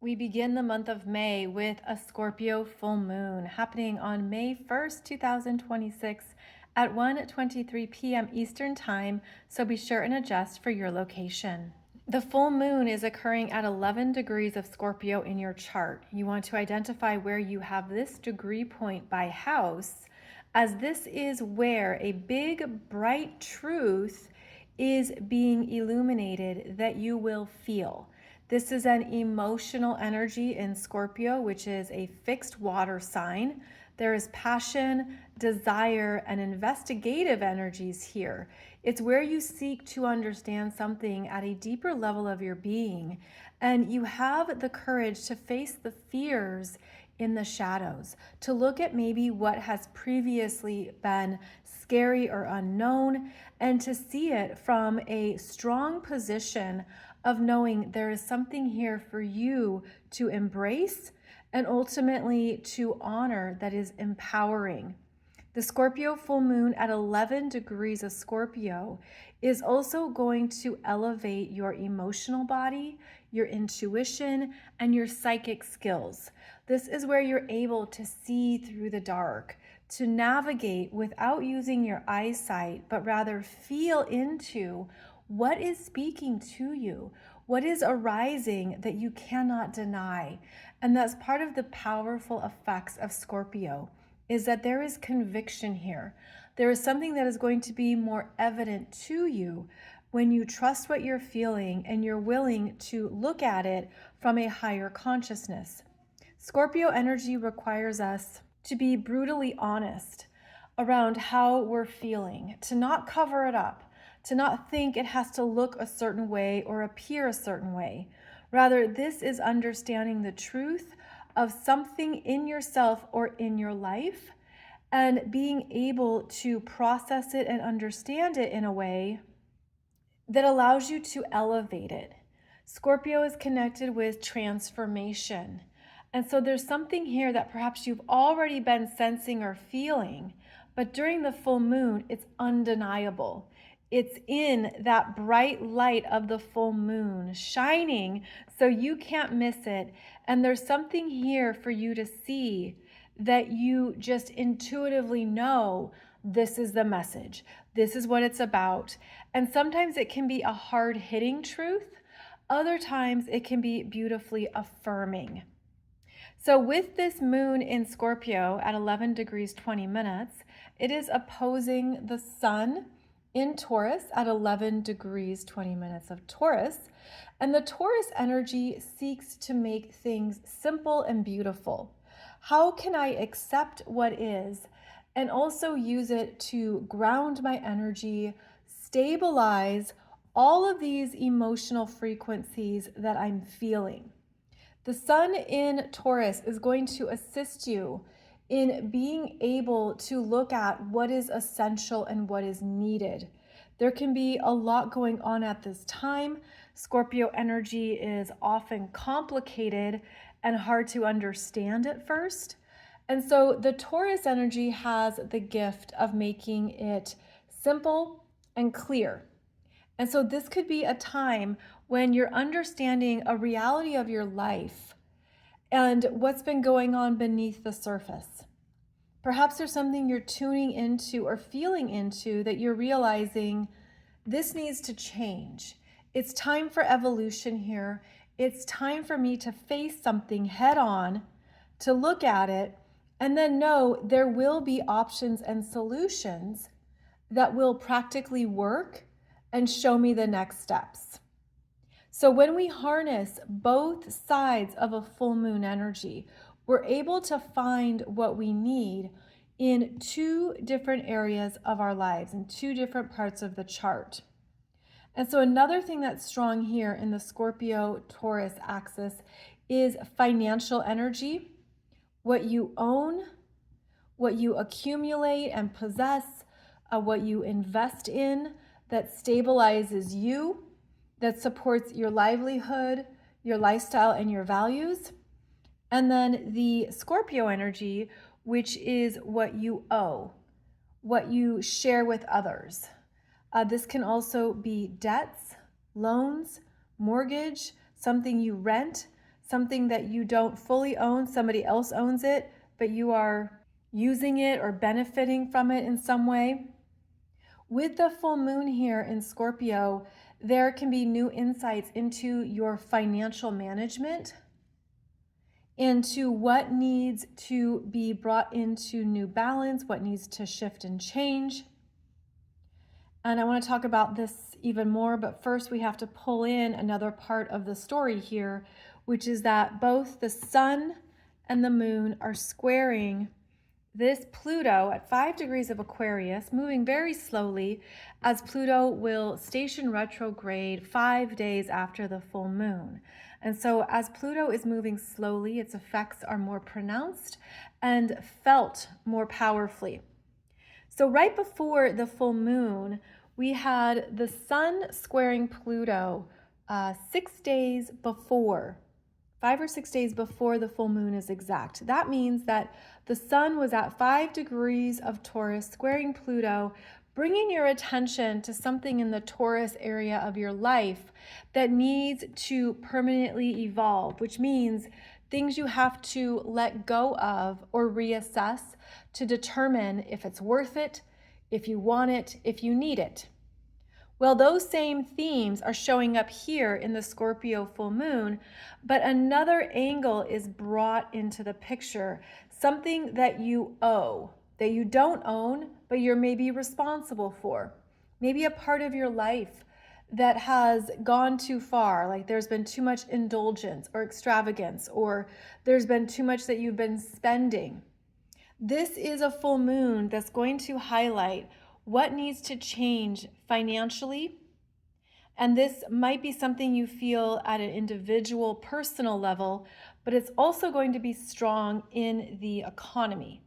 We begin the month of May with a Scorpio full moon happening on May 1st, 2026 at 1:23 p.m. Eastern Time, so be sure and adjust for your location. The full moon is occurring at 11 degrees of Scorpio in your chart. You want to identify where you have this degree point by house, as this is where a big, bright truth is being illuminated that you will feel. This is an emotional energy in Scorpio, which is a fixed water sign. There is passion, desire, and investigative energies here. It's where you seek to understand something at a deeper level of your being, and you have the courage to face the fears in the shadows, to look at maybe what has previously been scary or unknown, and to see it from a strong position of knowing there is something here for you to embrace and ultimately to honor that is empowering. The Scorpio full moon at 11 degrees of Scorpio is also going to elevate your emotional body, your intuition, and your psychic skills. This is where you're able to see through the dark, to navigate without using your eyesight, but rather feel into what is speaking to you, what is arising that you cannot deny. And that's part of the powerful effects of Scorpio, is that there is conviction here. There is something that is going to be more evident to you when you trust what you're feeling and you're willing to look at it from a higher consciousness. Scorpio energy requires us to be brutally honest around how we're feeling, to not cover it up, to not think it has to look a certain way or appear a certain way. Rather, this is understanding the truth of something in yourself or in your life and being able to process it and understand it in a way that allows you to elevate it. Scorpio is connected with transformation. And so there's something here that perhaps you've already been sensing or feeling, but during the full moon, it's undeniable. It's in that bright light of the full moon shining so you can't miss it. And there's something here for you to see that you just intuitively know this is the message. This is what it's about. And sometimes it can be a hard-hitting truth. Other times it can be beautifully affirming. So with this moon in Scorpio at 11 degrees 20 minutes, it is opposing the sun in Taurus at 11 degrees 20 minutes of Taurus. And the Taurus energy seeks to make things simple and beautiful. How can I accept what is and also use it to ground my energy, stabilize all of these emotional frequencies that I'm feeling? The sun in Taurus is going to assist you in being able to look at what is essential and what is needed. There can be a lot going on at this time. Scorpio energy is often complicated and hard to understand at first. And so the Taurus energy has the gift of making it simple and clear. And so this could be a time when you're understanding a reality of your life and what's been going on beneath the surface. Perhaps there's something you're tuning into or feeling into that you're realizing this needs to change. It's time for evolution here. It's time for me to face something head on, to look at it, and then know there will be options and solutions that will practically work and show me the next steps. So when we harness both sides of a full moon energy, we're able to find what we need in two different areas of our lives, in two different parts of the chart. And so another thing that's strong here in the Scorpio-Taurus axis is financial energy, what you own, what you accumulate and possess, what you invest in that stabilizes you, that supports your livelihood, your lifestyle, and your values. And then the Scorpio energy, which is what you owe, what you share with others. This can also be debts, loans, mortgage, something you rent, something that you don't fully own, somebody else owns it, but you are using it or benefiting from it in some way. With the full moon here in Scorpio, there can be new insights into your financial management, into what needs to be brought into new balance, what needs to shift and change. And I want to talk about this even more, but first we have to pull in another part of the story here, which is that both the sun and the moon are squaring this Pluto at 5 degrees of Aquarius, moving very slowly, as Pluto will station retrograde 5 days after the full moon. And so as Pluto is moving slowly, its effects are more pronounced and felt more powerfully. So right before the full moon, we had the sun squaring Pluto 6 days before, 5 or 6 days before the full moon is exact. That means that the sun was at 5 degrees of Taurus squaring Pluto, bringing your attention to something in the Taurus area of your life that needs to permanently evolve, which means things you have to let go of or reassess to determine if it's worth it, if you want it, if you need it. Well, those same themes are showing up here in the Scorpio full moon, but another angle is brought into the picture, something that you owe, that you don't own, but you're maybe responsible for. Maybe a part of your life that has gone too far, like there's been too much indulgence or extravagance, or there's been too much that you've been spending. This is a full moon that's going to highlight what needs to change financially. And this might be something you feel at an individual, personal level, but it's also going to be strong in the economy.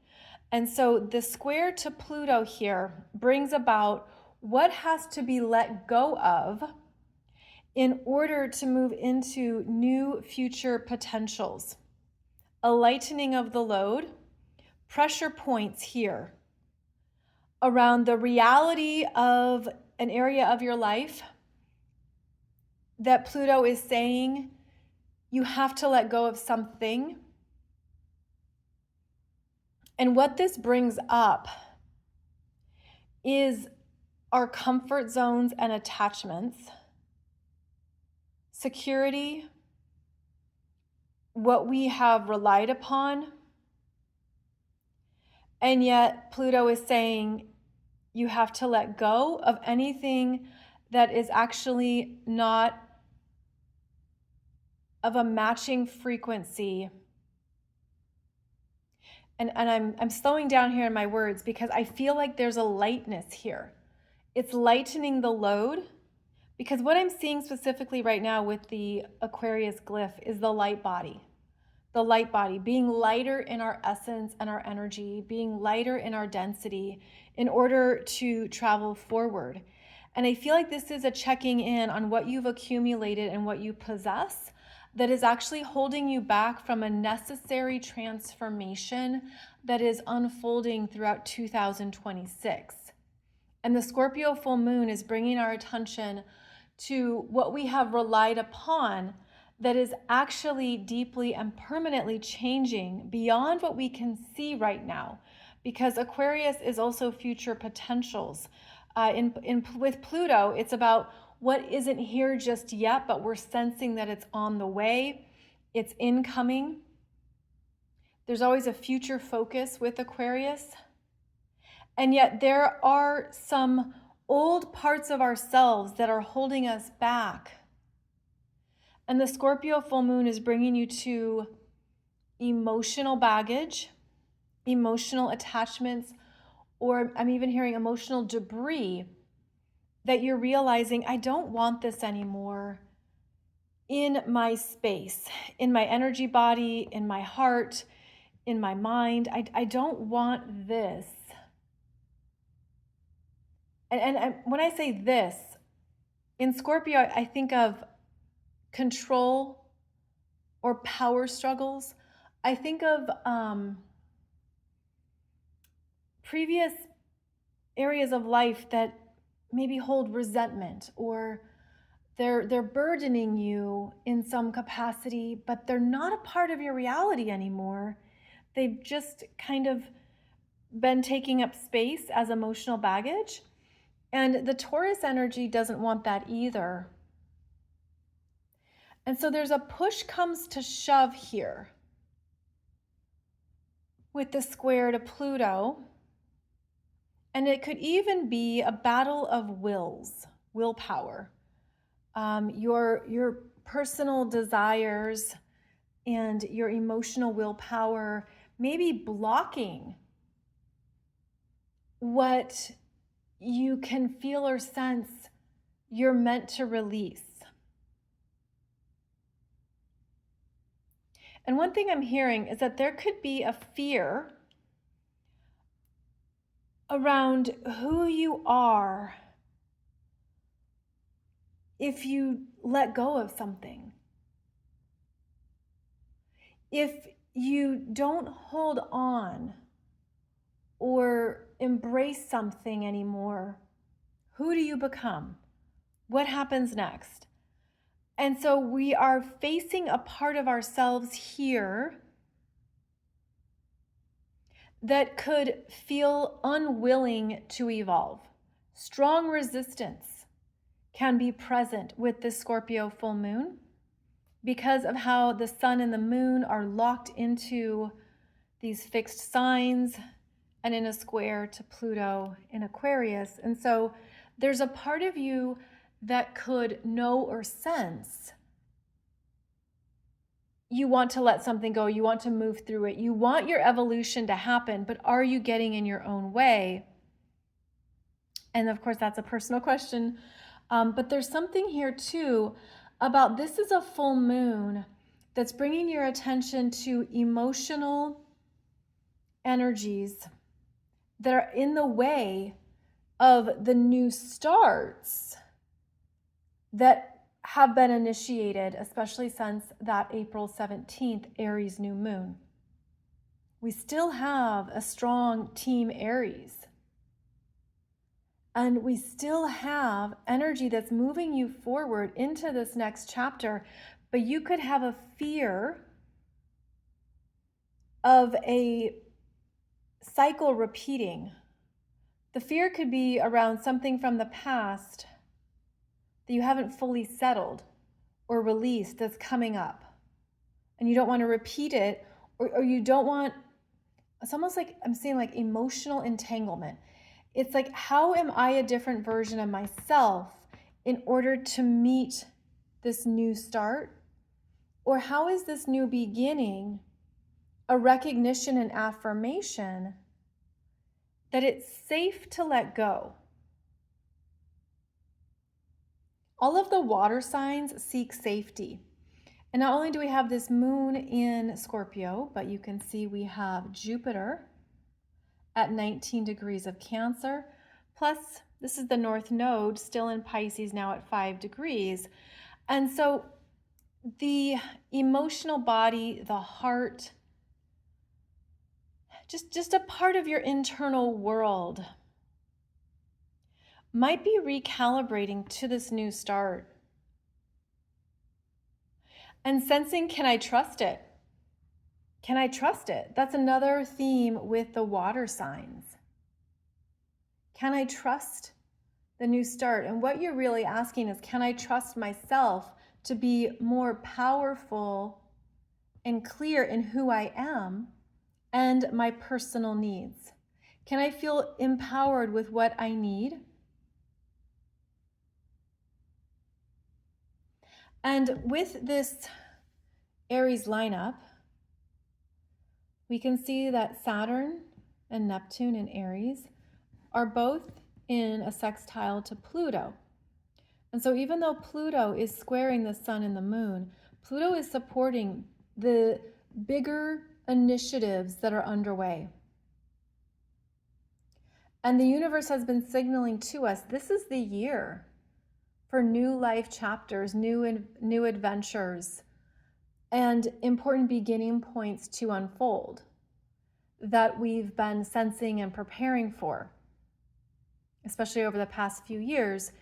And so the square to Pluto here brings about what has to be let go of in order to move into new future potentials. A lightening of the load, pressure points here around the reality of an area of your life that Pluto is saying you have to let go of something. And what this brings up is our comfort zones and attachments, security, what we have relied upon. And yet Pluto is saying you have to let go of anything that is actually not of a matching frequency. And I'm slowing down here in my words because I feel like there's a lightness here. It's lightening the load, because what I'm seeing specifically right now with the Aquarius glyph is the light body. The light body, being lighter in our essence and our energy, being lighter in our density in order to travel forward. And I feel like this is a checking in on what you've accumulated and what you possess that is actually holding you back from a necessary transformation that is unfolding throughout 2026. And the Scorpio full moon is bringing our attention to what we have relied upon that is actually deeply and permanently changing beyond what we can see right now, because Aquarius is also future potentials. With Pluto, it's about what isn't here just yet, but we're sensing that it's on the way, it's incoming. There's always a future focus with Aquarius. And yet there are some old parts of ourselves that are holding us back. And the Scorpio full moon is bringing you to emotional baggage, emotional attachments, or I'm even hearing emotional debris that you're realizing, I don't want this anymore in my space, in my energy body, in my heart, in my mind. I don't want this. And when I say this, in Scorpio, I think of control or power struggles. I think of previous areas of life that maybe hold resentment or They're burdening you in some capacity, but they're not a part of your reality anymore. They've just kind of been taking up space as emotional baggage. And the Taurus energy doesn't want that either. And so there's a push comes to shove here with the square to Pluto. And it could even be a battle of willpower. Your personal desires and your emotional willpower may be blocking what you can feel or sense you're meant to release. And one thing I'm hearing is that there could be a fear around who you are if you let go of something. If you don't hold on or embrace something anymore, who do you become? What happens next? And so we are facing a part of ourselves here that could feel unwilling to evolve. Strong resistance can be present with the Scorpio full moon because of how the sun and the moon are locked into these fixed signs and in a square to Pluto in Aquarius. And so there's a part of you that could know or sense you want to let something go, you want to move through it, you want your evolution to happen, but are you getting in your own way? And of course, that's a personal question. But there's something here too about this is a full moon that's bringing your attention to emotional energies that are in the way of the new starts that have been initiated, especially since that April 17th Aries new moon. We still have a strong team Aries. And we still have energy that's moving you forward into this next chapter, but you could have a fear of a cycle repeating. The fear could be around something from the past that you haven't fully settled or released that's coming up. And you don't want to repeat it, or you don't want, it's almost like I'm saying like emotional entanglement. It's like, how am I a different version of myself in order to meet this new start? Or how is this new beginning a recognition and affirmation that it's safe to let go? All of the water signs seek safety. And not only do we have this moon in Scorpio, but you can see we have Jupiter at 19 degrees of Cancer. Plus, this is the North Node still in Pisces now at 5 degrees. And so the emotional body, the heart, just a part of your internal world might be recalibrating to this new start. And sensing, can I trust it? Can I trust it? That's another theme with the water signs. Can I trust the new start? And what you're really asking is, can I trust myself to be more powerful and clear in who I am and my personal needs? Can I feel empowered with what I need? And with this Aries lineup, we can see that Saturn and Neptune in Aries are both in a sextile to Pluto. And so even though Pluto is squaring the sun and the moon, Pluto is supporting the bigger initiatives that are underway. And the universe has been signaling to us, this is the year for new life chapters, new adventures, and important beginning points to unfold that we've been sensing and preparing for, especially over the past few years.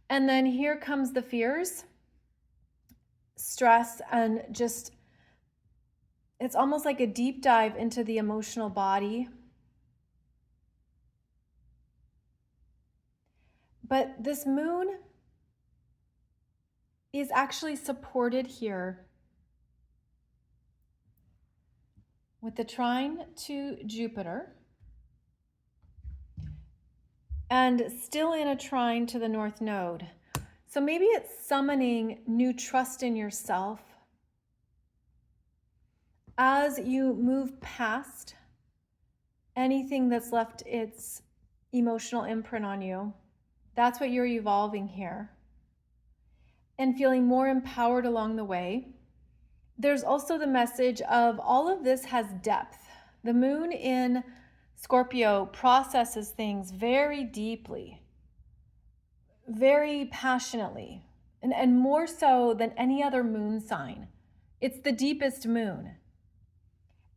And then here comes the fears, stress, and just, it's almost like a deep dive into the emotional body. But this moon is actually supported here with the trine to Jupiter and still in a trine to the North Node. So maybe it's summoning new trust in yourself as you move past anything that's left its emotional imprint on you. That's what you're evolving here. And feeling more empowered along the way. There's also the message of all of this has depth. The moon in Scorpio processes things very deeply, very passionately, and more so than any other moon sign. It's the deepest moon.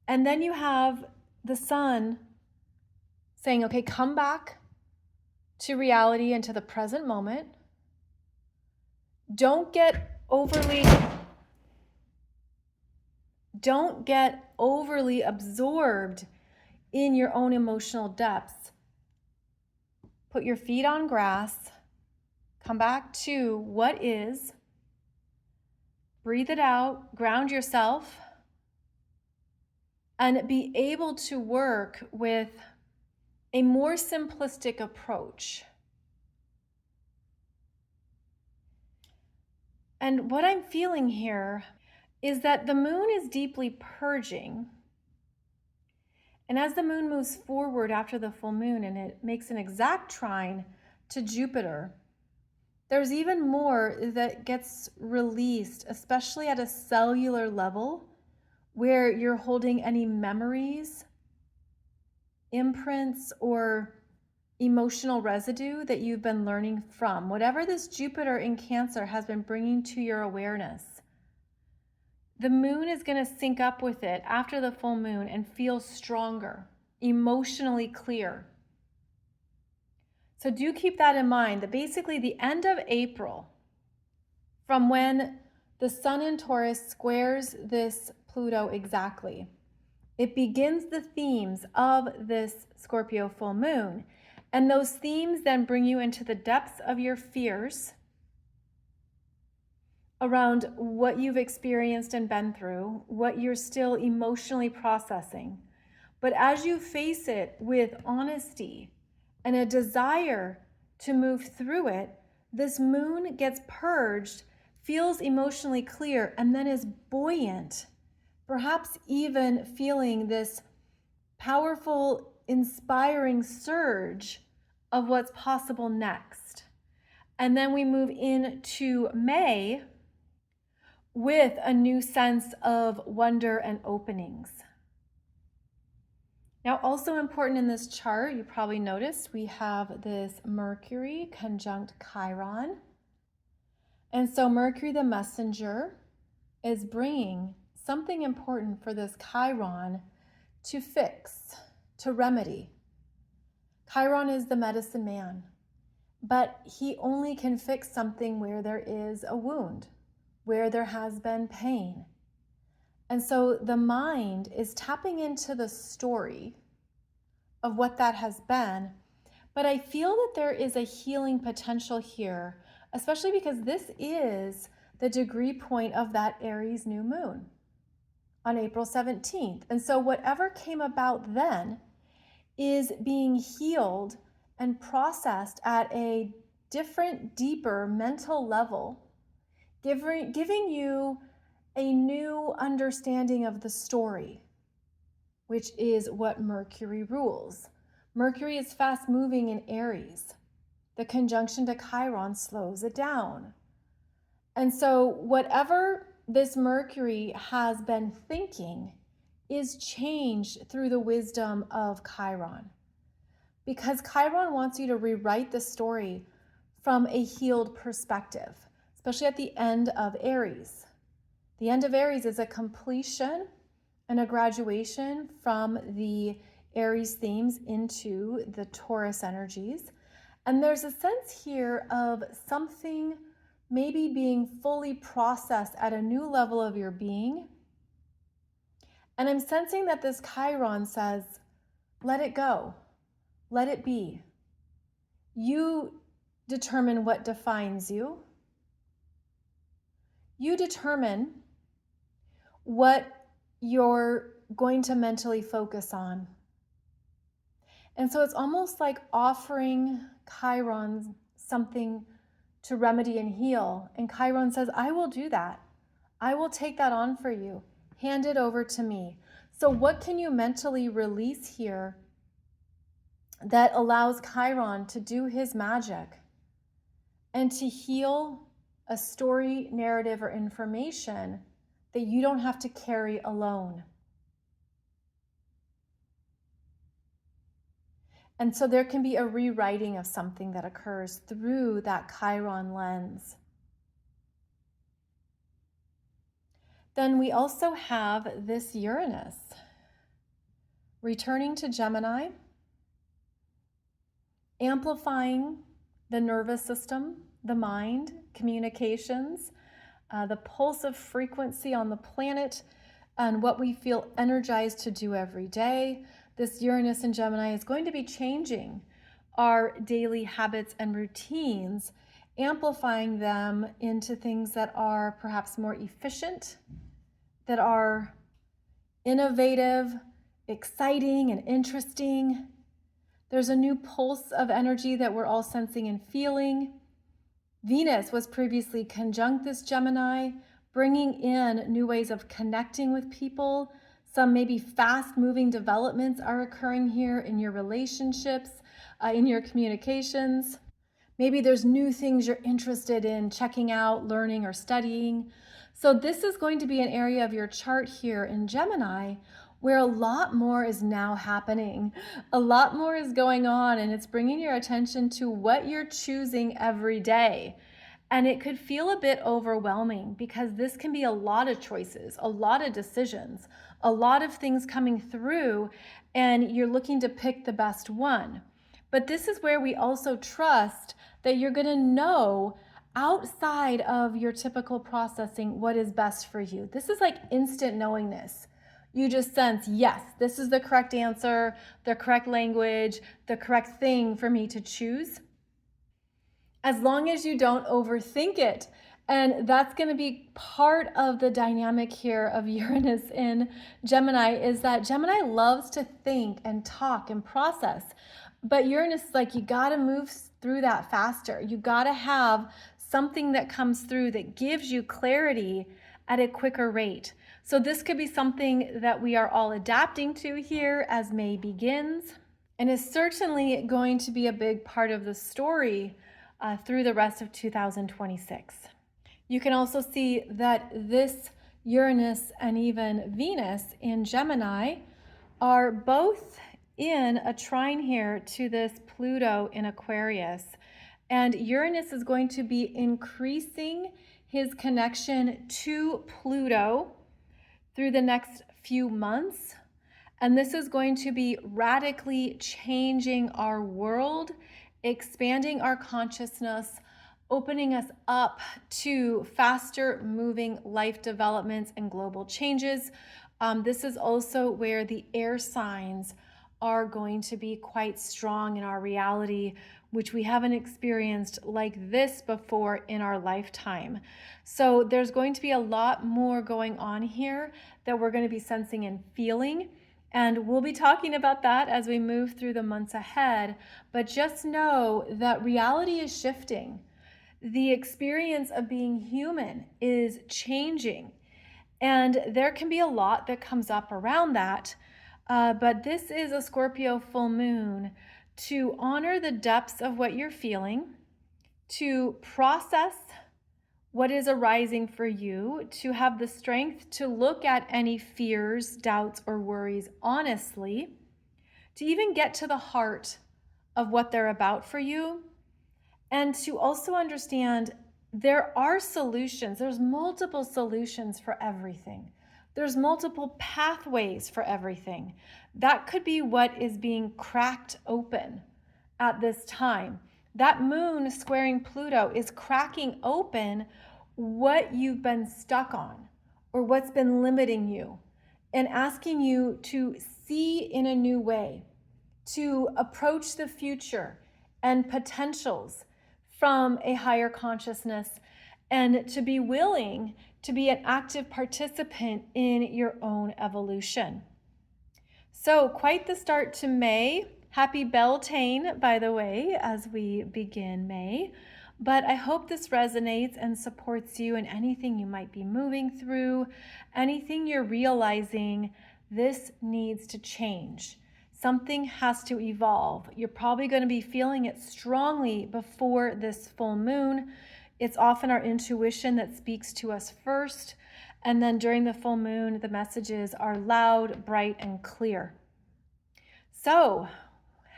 And then you have the sun saying, okay, come back to reality and to the present moment. Don't get overly absorbed in your own emotional depths. Put your feet on grass. Come back to what is. Breathe it out. Ground yourself. And be able to work with a more simplistic approach. And what I'm feeling here is that the moon is deeply purging. And as the moon moves forward after the full moon and it makes an exact trine to Jupiter, there's even more that gets released, especially at a cellular level, where you're holding any memories, imprints, or emotional residue that you've been learning from. Whatever this Jupiter in Cancer has been bringing to your awareness, the moon is going to sync up with it after the full moon and feel stronger, emotionally clear. So do keep that in mind, that basically the end of April, from when the sun in Taurus squares this Pluto exactly, it begins the themes of this Scorpio full moon. And those themes then bring you into the depths of your fears around what you've experienced and been through, what you're still emotionally processing. But as you face it with honesty and a desire to move through it, this moon gets purged, feels emotionally clear, and then is buoyant, perhaps even feeling this powerful, inspiring surge of what's possible next. And then we move into May with a new sense of wonder and openings. Now, also important in this chart, you probably noticed we have this Mercury conjunct Chiron. And so Mercury, the messenger, is bringing something important for this Chiron to fix, to remedy. Chiron is the medicine man, but he only can fix something where there is a wound, where there has been pain. And so the mind is tapping into the story of what that has been. But I feel that there is a healing potential here, especially because this is the degree point of that Aries new moon on April 17th. And so whatever came about then is being healed and processed at a different, deeper mental level, giving you a new understanding of the story, which is what Mercury rules. Mercury is fast moving in Aries. The conjunction to Chiron slows it down. And so whatever this Mercury has been thinking is changed through the wisdom of Chiron. Because Chiron wants you to rewrite the story from a healed perspective, especially at the end of Aries. The end of Aries is a completion and a graduation from the Aries themes into the Taurus energies. And there's a sense here of something maybe being fully processed at a new level of your being. And I'm sensing that this Chiron says, let it go, let it be. You determine what defines you. You determine what you're going to mentally focus on. And so it's almost like offering Chiron something to remedy and heal. And Chiron says, I will do that. I will take that on for you. Hand it over to me. So what can you mentally release here that allows Chiron to do his magic and to heal a story, narrative, or information that you don't have to carry alone? And so there can be a rewriting of something that occurs through that Chiron lens. Then we also have this Uranus returning to Gemini, amplifying the nervous system, the mind, communications, the pulse of frequency on the planet, and what we feel energized to do every day. This Uranus in Gemini is going to be changing our daily habits and routines, amplifying them into things that are perhaps more efficient, that are innovative, exciting, and interesting. There's a new pulse of energy that we're all sensing and feeling. Venus was previously conjunct this Gemini, bringing in new ways of connecting with people. Some maybe fast-moving developments are occurring here in your relationships, in your communications. Maybe there's new things you're interested in checking out, learning, or studying. So this is going to be an area of your chart here in Gemini where a lot more is now happening. A lot more is going on, and it's bringing your attention to what you're choosing every day. And it could feel a bit overwhelming because this can be a lot of choices, a lot of decisions, a lot of things coming through, and you're looking to pick the best one. But this is where we also trust that you're going to know outside of your typical processing what is best for you. This is like instant knowingness. You just sense, yes, this is the correct answer, the correct language, the correct thing for me to choose, as long as you don't overthink it. And that's going to be part of the dynamic here of Uranus in Gemini, is that Gemini loves to think and talk and process. But Uranus is like, you got to move through that faster. You got to have something that comes through that gives you clarity at a quicker rate. So this could be something that we are all adapting to here as May begins, and is certainly going to be a big part of the story through the rest of 2026. You can also see that this Uranus and even Venus in Gemini are both in a trine here to this Pluto in Aquarius. And Uranus is going to be increasing his connection to Pluto through the next few months. And this is going to be radically changing our world, expanding our consciousness, opening us up to faster moving life developments and global changes. This is also where the air signs are going to be quite strong in our reality, which we haven't experienced like this before in our lifetime. So there's going to be a lot more going on here that we're going to be sensing and feeling. And we'll be talking about that as we move through the months ahead. But just know that reality is shifting. The experience of being human is changing. And there can be a lot that comes up around that. But this is a Scorpio full moon to honor the depths of what you're feeling, to process what is arising for you, to have the strength to look at any fears, doubts, or worries honestly, to even get to the heart of what they're about for you, and to also understand there are solutions. There's multiple solutions for everything. There's multiple pathways for everything. That could be what is being cracked open at this time. That moon squaring Pluto is cracking open what you've been stuck on or what's been limiting you and asking you to see in a new way, to approach the future and potentials from a higher consciousness, and to be willing to be an active participant in your own evolution. So, quite the start to May. Happy Beltane, by the way, as we begin May. But I hope this resonates and supports you in anything you might be moving through, anything you're realizing this needs to change. Something has to evolve. You're probably going to be feeling it strongly before this full moon. It's often our intuition that speaks to us first. And then during the full moon, the messages are loud, bright, and clear. So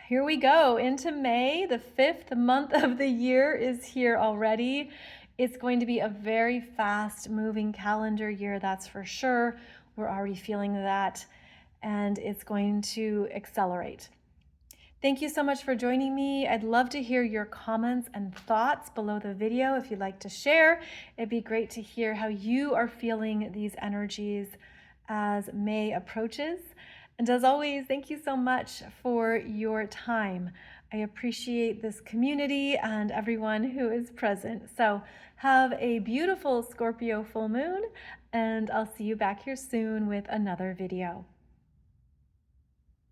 here we go into May. The 5th month of the year is here already. It's going to be a very fast moving calendar year, that's for sure. We're already feeling that, and it's going to accelerate. Thank you so much for joining me. I'd love to hear your comments and thoughts below the video if you'd like to share. It'd be great to hear how you are feeling these energies as May approaches. And as always, thank you so much for your time. I appreciate this community and everyone who is present. So have a beautiful Scorpio full moon, and I'll see you back here soon with another video.